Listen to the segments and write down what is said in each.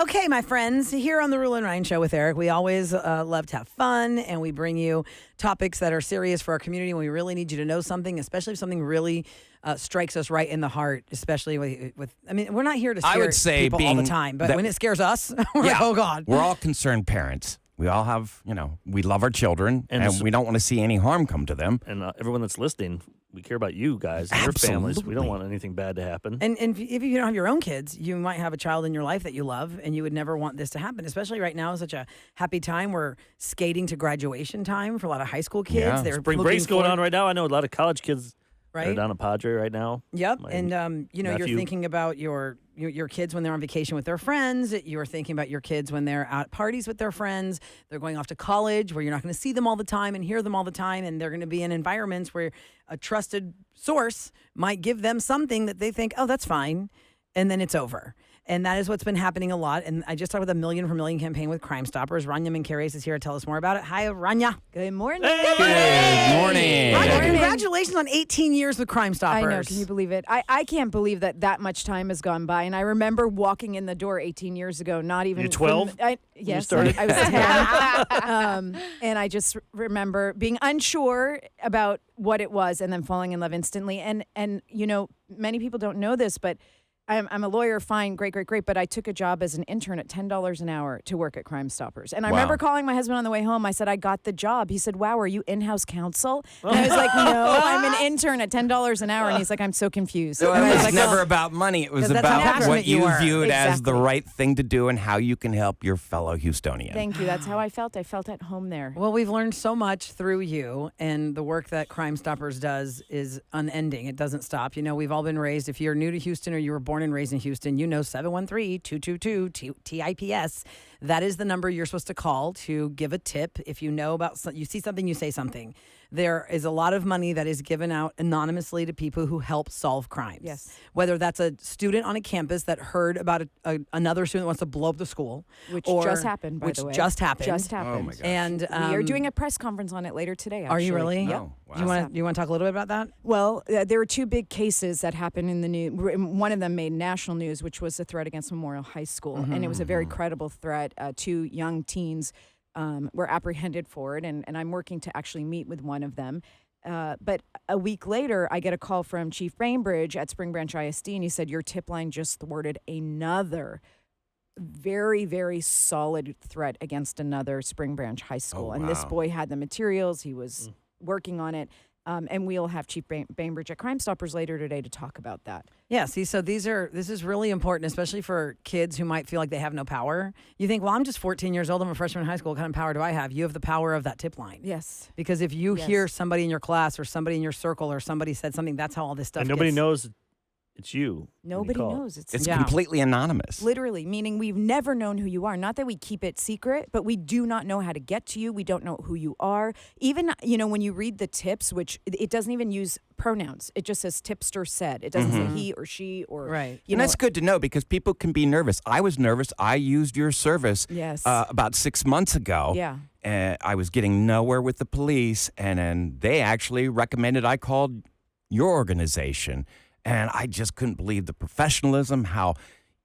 Okay, my friends, here on the Roula Ryan Show with Eric, we always love to have fun, and we bring you topics that are serious for our community when we really need you to know something, especially if something really strikes us right in the heart, especially with I mean, we're not here to scare people all the time, but when it scares us, we're like, oh, God. We're all concerned parents. We all have, we love our children, and we don't want to see any harm come to them. And everyone that's listening, we care about you guys and your families. We don't want anything bad to happen. And if you don't have your own kids, you might have a child in your life that you love, and you would never want this to happen, especially right now. It's such a happy time. We're skating to graduation time for a lot of high school kids. Yeah. They're Spring break's going on right now. I know a lot of college kids right? are down in Padre right now. Yep. My And, you're thinking about your kids when they're on vacation with their friends. You're thinking about your kids when they're at parties with their friends. They're going off to college where you're not going to see them all the time and hear them all the time. And they're going to be in environments where a trusted source might give them something that they think, oh, that's fine. And then it's over. And that is what's been happening a lot. And I just talked about the Million for Million campaign with Crime Stoppers. Rania Menkeres is here to tell us more about it. Hi, Rania. Good morning. Hey. Good morning. Rania, congratulations on 18 years with Crime Stoppers. I know. Can you believe it? I can't believe that much time has gone by. And I remember walking in the door 18 years ago, not even... You're 12? Yes, I was 10. And I just remember being unsure about what it was and then falling in love instantly. And many people don't know this, but... I'm a lawyer, fine, great, but I took a job as an intern at $10 an hour to work at Crime Stoppers. And I remember calling my husband on the way home. I said, I got the job. He said, wow, are you in-house counsel? And I was like, no, I'm an intern at $10 an hour. And he's like, I'm so confused. So it was never about money. It was about what you viewed as the right thing to do and how you can help your fellow Houstonian. Thank you. That's how I felt. I felt at home there. Well, we've learned so much through you, and the work that Crime Stoppers does is unending. It doesn't stop. We've all been raised, if you're new to Houston or you were born and raised in Houston, 713-222-TIPS. That is the number you're supposed to call to give a tip. If you know about, you see something, you say something. There is a lot of money that is given out anonymously to people who help solve crimes. Yes. Whether that's a student on a campus that heard about another student that wants to blow up the school. Which just happened, by the way. Which just happened. Oh, my gosh. And we are doing a press conference on it later today, actually. Are you really? Yep. Oh, wow. Do you want to talk a little bit about that? Well, there were two big cases that happened in the news. One of them made national news, which was a threat against Memorial High School. And it was a very credible threat. Two young teens were apprehended for it, and I'm working to actually meet with one of them. But a week later, I get a call from Chief Bainbridge at Spring Branch ISD, and he said, your tip line just thwarted another very, very solid threat against another Spring Branch High School. Oh, and this wow. boy had the materials. He was working on it. And we'll have Chief Bainbridge at Crime Stoppers later today to talk about that. Yeah, see, so this is really important, especially for kids who might feel like they have no power. You think, well, I'm just 14 years old. I'm a freshman in high school. What kind of power do I have? You have the power of that tip line. Yes. Because if you hear somebody in your class or somebody in your circle or somebody said something, that's how all this stuff And nobody gets... knows it's you. Nobody knows. It's completely anonymous. Literally, meaning we've never known who you are. Not that we keep it secret, but we do not know how to get to you. We don't know who you are. Even, when you read the tips, which it doesn't even use pronouns. It just says tipster said. It doesn't say he or she or... Right. And that's good to know because people can be nervous. I was nervous. I used your service about 6 months ago. Yeah. I was getting nowhere with the police, and then they actually recommended I called your organization. And I just couldn't believe the professionalism, how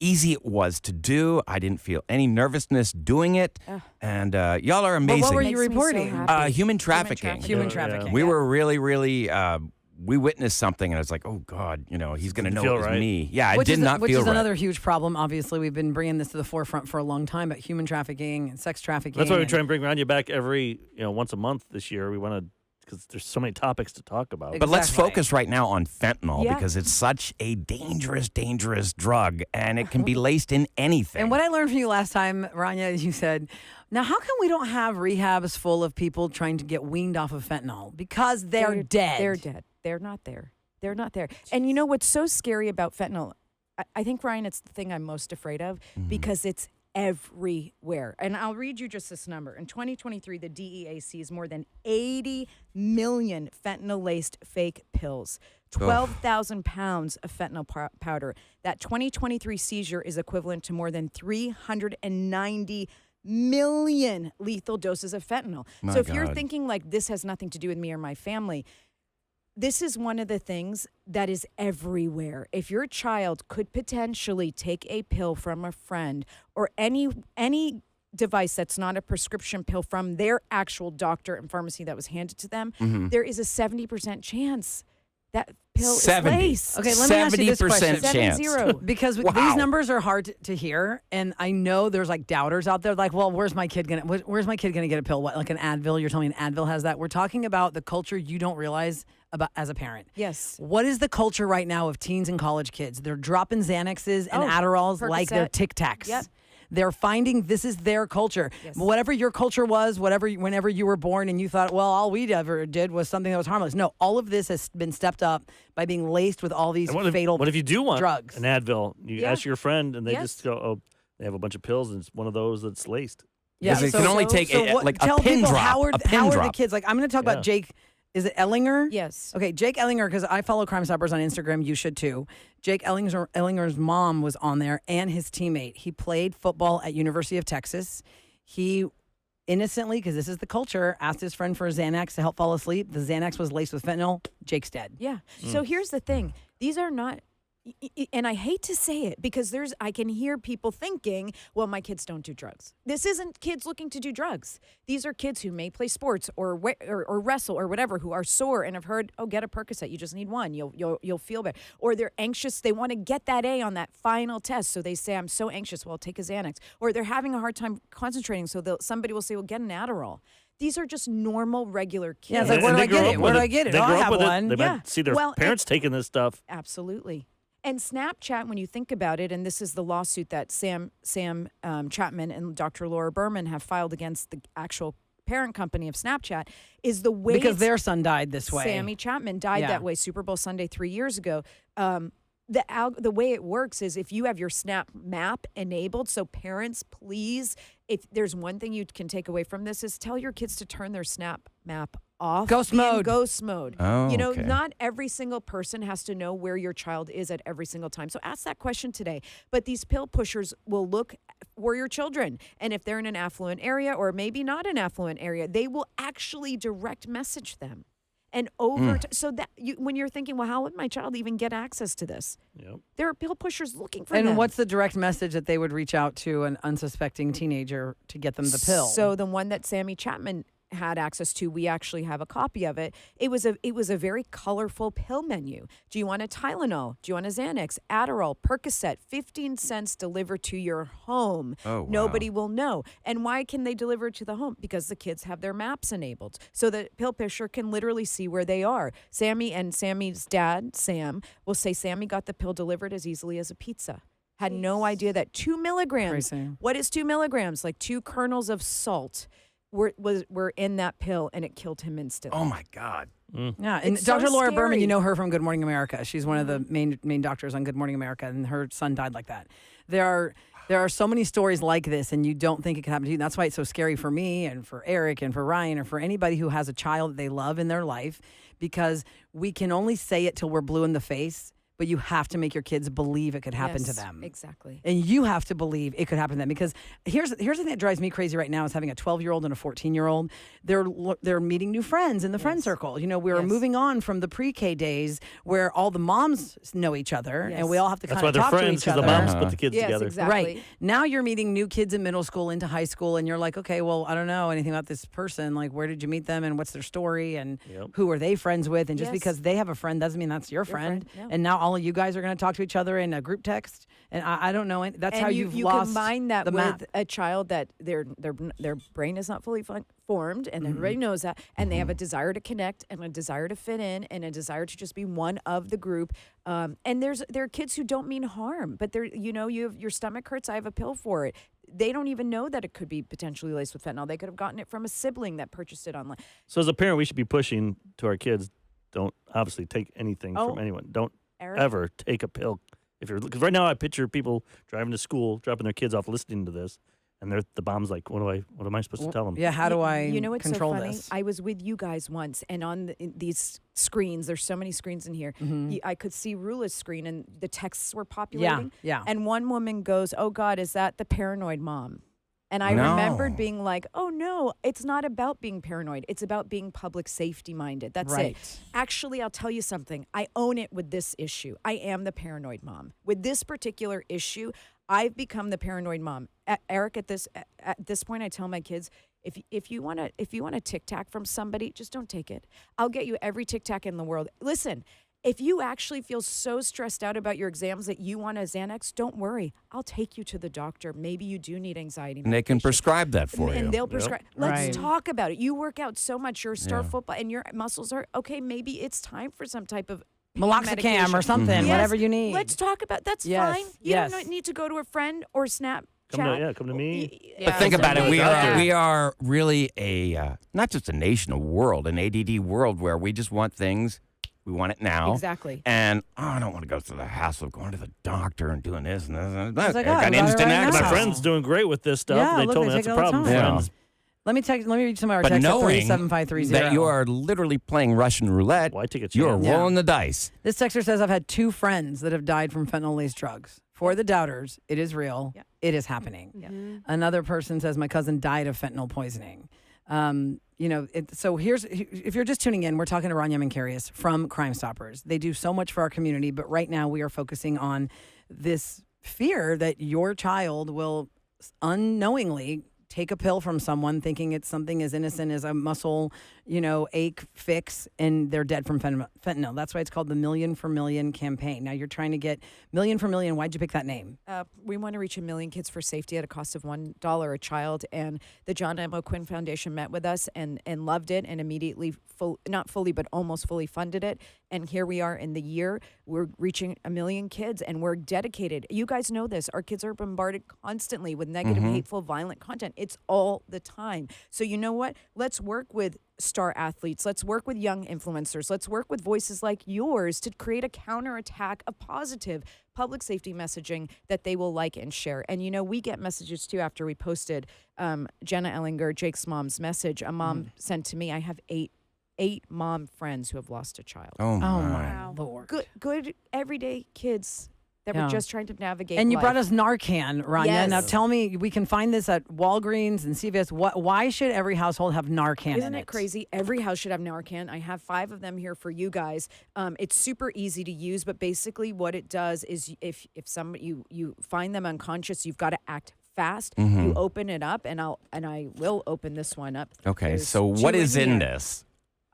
easy it was to do. I didn't feel any nervousness doing it. And y'all are amazing. Well, what were you reporting? Human trafficking. Human trafficking. We were really, we witnessed something, and I was like, oh, God, he's going to know it was me. Yeah, it did not feel right. Which is another huge problem. Obviously, we've been bringing this to the forefront for a long time, but human trafficking and sex trafficking. That's why we try and bring Rania back every, once a month this year. We want to, because there's so many topics to talk about. But let's focus right now on fentanyl because it's such a dangerous, dangerous drug, and it can be laced in anything. And what I learned from you last time, Rania, is you said, now how come we don't have rehabs full of people trying to get weaned off of fentanyl? Because they're dead. They're dead. They're not there. They're not there. And you know what's so scary about fentanyl? I think, Ryan, it's the thing I'm most afraid of because it's everywhere. And I'll read you just this number. In 2023, the DEA seized more than 80 million fentanyl-laced fake pills, 12,000 pounds of fentanyl powder. That 2023 seizure is equivalent to more than 390 million lethal doses of fentanyl. So if you're thinking like this has nothing to do with me or my family, this is one of the things that is everywhere. If your child could potentially take a pill from a friend or any device that's not a prescription pill from their actual doctor and pharmacy that was handed to them, there is a 70% chance that pill 70. is laced. Okay, let me ask you this 70% question. chance. 70. Because Wow. these numbers are hard to hear, and I know there's like doubters out there, like, well, where's my kid gonna get a pill? What, like an Advil? You're telling me an Advil has that? We're talking about the culture you don't realize about as a parent. Yes. What is the culture right now of teens and college kids? They're dropping Xanaxes and Adderalls like they're Percocet. Tic Tacs. Yep. They're finding this is their culture. Yes. Whatever your culture was, whenever you were born and you thought, well, all we ever did was something that was harmless. No, all of this has been stepped up by being laced with all these And fatal what if you do want drugs. an Advil? You Yeah. ask your friend, and they Yes. just go, "Oh, they have a bunch of pills, and it's one of those that's laced." Yeah, Because it can only take like a tell pin people drop. how are a pin the drop. kids? Like, I'm going to talk Yeah. about Jake. Is it Ellinger? Yes. Okay, Jake Ellinger, because I follow Crime Stoppers on Instagram. You should too. Jake Ellinger's mom was on there and his teammate. He played football at University of Texas. He innocently, because this is the culture, asked his friend for a Xanax to help fall asleep. The Xanax was laced with fentanyl. Jake's dead. Yeah. So here's the thing. These are not, and I hate to say it because I can hear people thinking, well, my kids don't do drugs. This isn't kids looking to do drugs. These are kids who may play sports or wrestle or whatever, who are sore and have heard, oh, get a Percocet. You just need one. You'll feel better. Or they're anxious. They want to get that A on that final test. So they say, I'm so anxious. Well, I'll take a Xanax. Or they're having a hard time concentrating. So somebody will say, well, get an Adderall. These are just normal, regular kids. Yeah, it's like, where do I get it? Where do I get it? They Oh, I grew up have with one. it. They Yeah. might see their Well, parents taking this stuff. Absolutely. And Snapchat, when you think about it, and this is the lawsuit that Sam Chapman and Dr. Laura Berman have filed against the actual parent company of Snapchat, is the way Because their son died this way. Sammy Chapman died Yeah. that way, Super Bowl Sunday 3 years ago. The way it works is if you have your Snap map enabled, so parents, please, if there's one thing you can take away from this is tell your kids to turn their Snap map off. Ghost Be in mode. Ghost mode. Oh, okay. Not every single person has to know where your child is at every single time. So ask that question today. But these pill pushers will look for your children. And if they're in an affluent area or maybe not an affluent area, they will actually direct message them. And so that when you're thinking, well, how would my child even get access to this? Yep. There are pill pushers looking for And them. what's the direct message that they would reach out to an unsuspecting teenager to get them the pill? So the one that Sammy Chapman had access to, we actually have a copy of it. It was a very colorful pill menu. Do you want a Tylenol? Do you want a Xanax? Adderall, Percocet, 15 cents delivered to your home. Oh, wow. Nobody will know. And why can they deliver it to the home? Because the kids have their maps enabled. So the pill pusher can literally see where they are. Sammy and Sammy's dad, Sam, will say Sammy got the pill delivered as easily as a pizza. Had no idea that 2 milligrams. Crazy. What is 2 milligrams? Like 2 kernels of salt were in that pill, and it killed him instantly. Oh my God. Yeah, and It's so Dr. Laura Berman, scary. you know her from Good Morning America. She's one of the main doctors on Good Morning America, and her son died like that. There are so many stories like this, and you don't think it could happen to you. That's why it's so scary for me and for Eric and for Ryan or for anybody who has a child that they love in their life, because we can only say it till we're blue in the face, but you have to make your kids believe it could happen to Yes, them. Exactly. And you have to believe it could happen to them, because here's the thing that drives me crazy right now is having a 12-year-old and a 14-year-old. They're meeting new friends in the friend circle. You know, we're Yes. moving on from the pre-K days where all the moms know each other and Yes. we all have to That's kind why of they're talk to friends, each because other. the moms put the kids Yes, together. exactly. Right. Now you're meeting new kids in middle school into high school, and you're like, okay, well, I don't know anything about this person. Like, where did you meet them and what's their story and Yep. who are they friends with? And just Yes. because they have a friend doesn't mean that's your friend. friend, yeah. And now all of you guys are going to talk to each other in a group text. And I don't know. That's And how you you've lost combine that the with map. a child that their brain is not fully formed, and everybody knows that, and they have a desire to connect and a desire to fit in and a desire to just be one of the group. And there are kids who don't mean harm, but your stomach hurts. I have a pill for it. They don't even know that it could be potentially laced with fentanyl. They could have gotten it from a sibling that purchased it online. So as a parent, we should be pushing to our kids, don't obviously take anything Oh. from anyone. Don't Eric? ever take a pill. Because right now I picture people driving to school, dropping their kids off, listening to this, and the mom's like, what am I supposed to tell them? Yeah, how do I You know what's control so funny? this? I was with you guys once, and on these screens, there's so many screens in here. I could see Roula's screen, and the texts were populating. Yeah. And one woman goes, "Oh God, is that the paranoid mom?" And I No. remembered being like, oh, no, it's not about being paranoid. It's about being public safety minded. That's Right. it. Actually, I'll tell you something. I own it with this issue. I am the paranoid mom. With this particular issue, I've become the paranoid mom. Eric, at this point, I tell my kids, if you want a Tic Tac from somebody, just don't take it. I'll get you every Tic Tac in the world. Listen, if you actually feel so stressed out about your exams that you want a Xanax, don't worry. I'll take you to the doctor. Maybe you do need anxiety And they can medication. prescribe that for you. And they'll prescribe. Let's Right. talk about it. You work out so much. You're a star Yeah. football, and your muscles are okay. Maybe it's time for some type of pain Meloxicam medication. or something, Yes, whatever you need. Let's talk about. That's Yes, fine. You yes. don't need to go to a friend or Snapchat. Come to me. But think about it. Yeah. We are really not just a nation, a world, an ADD world where we just want things. We want it now. Exactly. And I don't want to go through the hassle of going to the doctor and doing this and this. And that. It's like, I oh, got I got it instant right now. access. My friend's doing great with this stuff. Yeah, they look, told they me that's take a it all the problem. time. Yeah. Friends. Let me read some of our But texts at knowing 37530. that you are literally playing Russian roulette, Why take a you are chance? rolling the dice. This texter says, I've had 2 friends that have died from fentanyl-laced drugs. For the doubters, it is real. Yeah. It is happening. Yeah. Another person says, my cousin died of fentanyl poisoning. So if you're just tuning in, we're talking to Rania Minkarius from Crime Stoppers. They do so much for our community, but right now we are focusing on this fear that your child will unknowingly take a pill from someone thinking it's something as innocent as a muscle, ache fix, and they're dead from fentanyl. That's why it's called the Million for Million campaign. Now you're trying to get Million for Million. Why'd you pick that name? We want to reach 1 million kids for safety at a cost of $1 a child. And the John M. O'Quinn Foundation met with us and loved it and immediately, not fully, but almost fully funded it. And here we are in the year. We're reaching 1 million kids and we're dedicated. You guys know this. Our kids are bombarded constantly with negative, hateful, violent content. It's all the time. So you know what? Let's work with star athletes. Let's work with young influencers. Let's work with voices like yours to create a counterattack of positive public safety messaging that they will like and share. And we get messages too after we posted Jenna Ellinger, Jake's mom's message. A mom sent to me, I have eight mom friends who have lost a child. Oh, Oh, my. my Lord. Good everyday kids that Yeah. were just trying to navigate And you life. brought us Narcan, Rania. Yes. Now tell me, we can find this at Walgreens and CVS. Why should every household have Narcan Isn't in it crazy? Every house should have Narcan. I have 5 of them here for you guys. It's super easy to use, but basically what it does is if somebody you find them unconscious, you've got to act fast. You open it up, and I will open this one up. Okay, There's so 2 what is in here. this?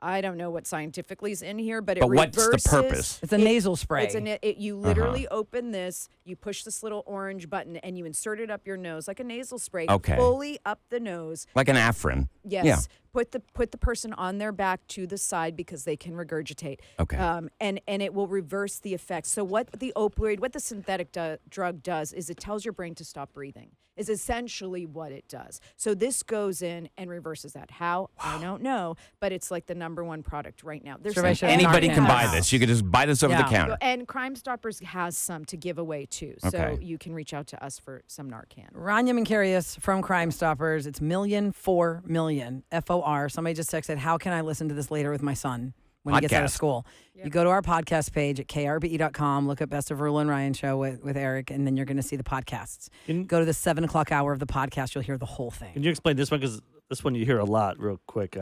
I don't know what scientifically is in here, but But it what's the reverses. purpose? It's a nasal spray. You literally open this, you push this little orange button, and you insert it up your nose like a nasal spray, Okay. fully up the nose. Like an Afrin. Yes. Yeah. Put the person on their back to the side because they can regurgitate. Okay. And it will reverse the effects. So what the opioid, what the synthetic drug does is it tells your brain to stop breathing. Is essentially what it does. So this goes in and reverses that. How? I don't know, but it's like the #1 product right now. There's Sure, I some- should- Anybody Narcan. can buy this. You could just buy this over the Yeah. counter. and Crime Stoppers has some to give away too. So Okay. you can reach out to us for some Narcan. Rania Minkarius from Crime Stoppers. It's Million for Million, FOR. Somebody just texted, how can I listen to this later with my son when he gets out of Podcast. school? You go to our podcast page at krbe.com, look at Best of Roula Ryan Show with Eric, and then you're going to see the podcasts. Go to the 7 o'clock hour of the podcast. You'll hear the whole thing. Can you explain this one? Because this one you hear a lot real quick.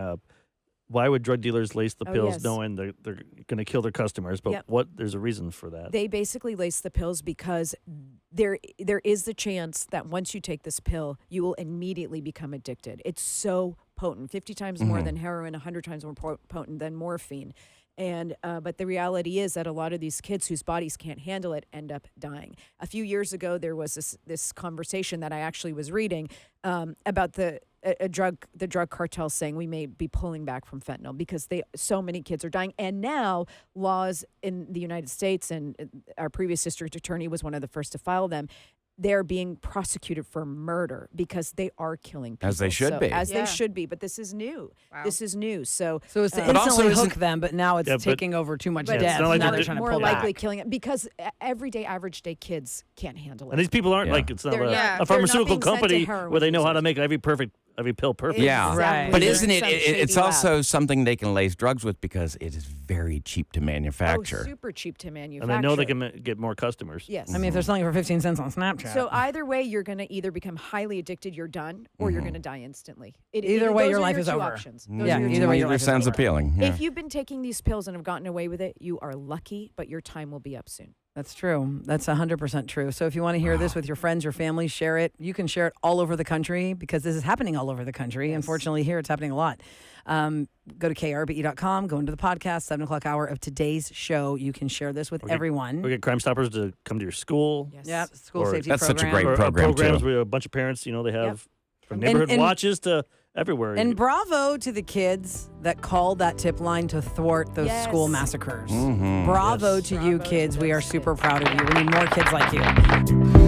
Why would drug dealers lace the Oh, pills yes. knowing they're going to kill their customers? But Yep. there's a reason for that. They basically lace the pills because there is the chance that once you take this pill, you will immediately become addicted. It's so potent, 50 times more than heroin, 100 times more potent than morphine. And but the reality is that a lot of these kids whose bodies can't handle it end up dying. A few years ago, there was this conversation that I actually was reading about the drug cartel saying we may be pulling back from fentanyl because so many kids are dying. And now laws in the United States, and our previous district attorney was one of the first to file them, they're being prosecuted for murder because they are killing people. As they should be. As Yeah. they should be. But this is new. Wow. This is new. So So it's to But also instantly isn't- hook them, but now it's Yeah, but- taking over too much But death. it's not like now they're they're just trying to more pull likely back. killing it because everyday average day kids can't handle it. And these people aren't Yeah. like, it's not They're a, not- a they're not pharmaceutical being sent to company heroin where they know how to users. make every perfect every pill perfect. Yeah. Right. But They're isn't in it, some it's shady lab. also something they can lace drugs with because it is very cheap to Oh, manufacture. super cheap to manufacture. And they know they can get more customers. Yes. I mean, if they're selling it for 15 cents on Snapchat. So either way, you're going to either become highly addicted, you're done, or you're going to die instantly. Either way, those your are life is two over. Options. Those Yeah, are your either two way, your Either life is sounds over. appealing. Yeah. If you've been taking these pills and have gotten away with it, you are lucky, but your time will be up soon. That's true. That's 100% true. So if you want to hear this with your friends, your family, share it. You can share it all over the country because this is happening all over the country. Yes. Unfortunately, here it's happening a lot. Go to krbe.com, go into the podcast, 7 o'clock hour of today's show. You can share this with everyone. Or get Crime Stoppers to come to your school. Yes. Yeah, school Or- safety That's such a program. great Or program, programs too. where a bunch of parents, they have Yep. from neighborhood And- watches to everywhere. And bravo to the kids that called that tip line to thwart those Yes. school massacres. Mhm. Bravo Yes. to you Bravo kids. to We are those super kids. proud of you. We need more kids like you.